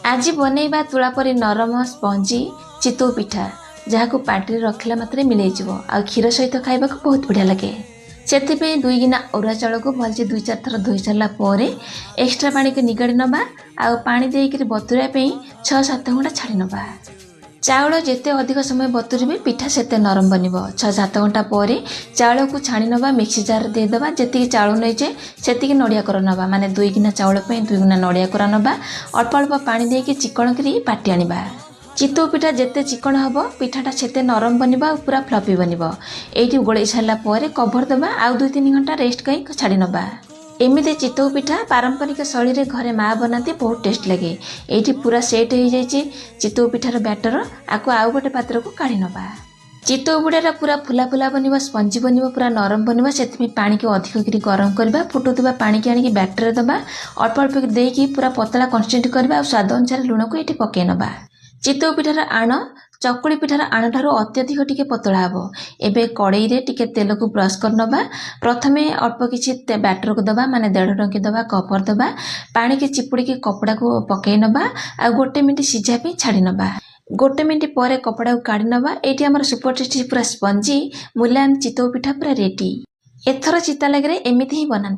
आज बनैबा तुला परी नरम स्पंजी चितौ पिठा जहाँ पार्टी रखला मात्रे मिल जाव आ क्षीर सहित खाइबा बहुत बढ़िया लगे। से 2 गिना अरुआ चाउल को भलसे 2-4 थर धोई सारापर एक्सट्रा पानी को निगाड़ी नवा आ पानी देकर बतुराई 6-7 घंटा छाड़ी नवा। चाउल जिते अधिक समय बतुरबे पिठा सेते नरम बनिबो। 6-7 घंटा पर चाउल को छाणी नवा मिक्सी जार देदेबा। जेतिकी चाउल नहीं जाए सेतिकी नड़िया कोरा नवा माने 2 गिना चाउल पे 2 गिना नड़िया कोरा नवा। अल्प अल्प पानी देके चिकन करी पाटी आनिबा। चितौ पिठा जेते चिकन हबो पिठाटा सेते नरम बनिबा और पूरा फ्लफी बनिबो। एठी गोळई सारला पर कभर दबा आ 2-3 घंटा रेस्ट कई छाड़ी नबा। एमती चितौ पिठा पारंपरिक शैली रे घरे माँ बनाती बहुत टेस्ट लगे। ये पूरा सेट हो जाइए चितौ पिठार बैटर आको आउ गोटे पात्र को काढ़ी नवा। चितौ बुड़ाटा पूरा फुला फुला बनवा स्पंजी बनवा पूरा नरम बनवा से पानी को अधिक कर गरम करवा फुटुवा पानी की आनिक बैटर दबा अल्प अल्प देकी पूरा पतला कंसिस्टेंट करवा और स्वाद अनुसार लुण को ये पकई नवा। चितौ पिठार आण चकुली पिठार आण ठारू अत्यधिक टिके पतला हे। एबे कड़ई रे टिके तेल को ब्रश कर नवा। प्रथमे अल्प किछि बैटर को दबा माने 1.5 टंकी दबा कपर दबा पानी के चिपुड़ी के कपड़ा को पकई नवा आ 1 मिनिट सिझा पे छाड़ी नवा। 1 मिनिट पर कपड़ा को काढ़ी नवा। एठी हमर सुपर टेस्टी पूरा स्पंजी मुलायम चितौ पिठा पूरा रेडी। एथर चिता लगे एमिति ही बना।